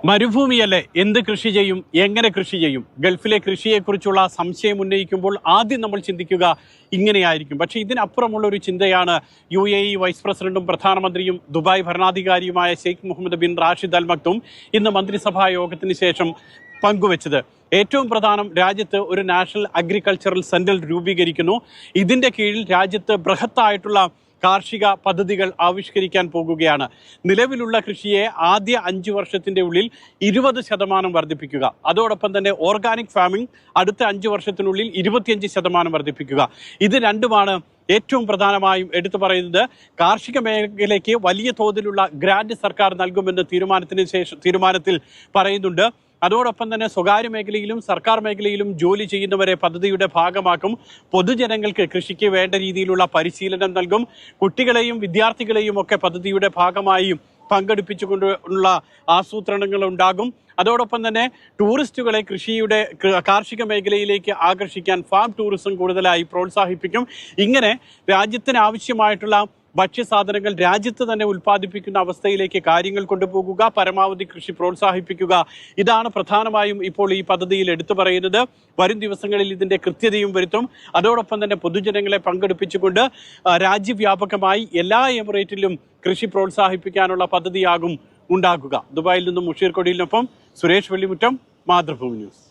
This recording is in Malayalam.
മരുഭൂമിയല്ലേ, എന്ത് കൃഷി ചെയ്യും, എങ്ങനെ കൃഷി ചെയ്യും? ഗൾഫിലെ കൃഷിയെക്കുറിച്ചുള്ള സംശയം ഉന്നയിക്കുമ്പോൾ ആദ്യം നമ്മൾ ചിന്തിക്കുക ഇങ്ങനെയായിരിക്കും. പക്ഷേ ഇതിനപ്പുറമുള്ള ഒരു ചിന്തയാണ് UAE വൈസ് പ്രസിഡന്റും പ്രധാനമന്ത്രിയും ദുബായ് ഭരണാധികാരിയുമായ Sheikh Mohammed bin Rashid Al Maktoum ഇന്ന് മന്ത്രിസഭാ യോഗത്തിന് ശേഷം പങ്കുവച്ചത്. ഏറ്റവും പ്രധാനം, രാജ്യത്ത് ഒരു നാഷണൽ അഗ്രികൾച്ചറൽ സെന്റർ രൂപീകരിക്കുന്നു. ഇതിൻ്റെ കീഴിൽ രാജ്യത്ത് ബൃഹത്തായിട്ടുള്ള കാർഷിക പദ്ധതികൾ ആവിഷ്കരിക്കാൻ പോകുകയാണ്. നിലവിലുള്ള കൃഷിയെ ആദ്യ 5 വർഷത്തിൻ്റെ ഉള്ളിൽ 20% വർദ്ധിപ്പിക്കുക. അതോടൊപ്പം തന്നെ ഓർഗാനിക് ഫാമിംഗ് അടുത്ത 5 വർഷത്തിനുള്ളിൽ 25% വർദ്ധിപ്പിക്കുക. ഇത് രണ്ടുമാണ് ഏറ്റവും പ്രധാനമായും എടുത്തു പറയുന്നത്. കാർഷിക മേഖലയ്ക്ക് വലിയ തോതിലുള്ള ഗ്രാന്റ് സർക്കാർ നൽകുമെന്ന് തീരുമാനത്തിൽ പറയുന്നുണ്ട്. അതോടൊപ്പം തന്നെ സ്വകാര്യ മേഖലയിലും സർക്കാർ മേഖലയിലും ജോലി ചെയ്യുന്നവരെ പദ്ധതിയുടെ ഭാഗമാക്കും. പൊതുജനങ്ങൾക്ക് കൃഷിക്ക് വേണ്ട രീതിയിലുള്ള പരിശീലനം നൽകും. കുട്ടികളെയും വിദ്യാർത്ഥികളെയും ഒക്കെ പദ്ധതിയുടെ ഭാഗമായി പങ്കെടുപ്പിച്ചുകൊണ്ടുള്ള ആസൂത്രണങ്ങൾ ഉണ്ടാകും. അതോടൊപ്പം തന്നെ ടൂറിസ്റ്റുകളെ കാർഷിക മേഖലയിലേക്ക് ആകർഷിക്കാൻ ഫാം ടൂറിസം കൂടുതലായി പ്രോത്സാഹിപ്പിക്കും. ഇങ്ങനെ രാജ്യത്തിന് ആവശ്യമായിട്ടുള്ള ഭക്ഷ്യസാധനങ്ങൾ രാജ്യത്ത് തന്നെ ഉൽപ്പാദിപ്പിക്കുന്ന അവസ്ഥയിലേക്ക് കാര്യങ്ങൾ കൊണ്ടുപോകുക, പരമാവധി കൃഷി പ്രോത്സാഹിപ്പിക്കുക. ഇതാണ് പ്രധാനമായും ഇപ്പോൾ ഈ പദ്ധതിയിൽ എടുത്തു പറയുന്നത്. വരും ദിവസങ്ങളിൽ ഇതിൻ്റെ കൃത്യതയും വരുത്തും. അതോടൊപ്പം തന്നെ പൊതുജനങ്ങളെ പങ്കെടുപ്പിച്ചുകൊണ്ട് രാജ്യവ്യാപകമായി എല്ലാ എമിറേറ്റിലും കൃഷി പ്രോത്സാഹിപ്പിക്കാനുള്ള പദ്ധതിയാകും ഉണ്ടാക്കുക. ദുബായിൽ നിന്നും മുഷീർ കൊടിയിലിനൊപ്പം സുരേഷ് വെള്ളിമുറ്റം, മാതൃഭൂമി ന്യൂസ്.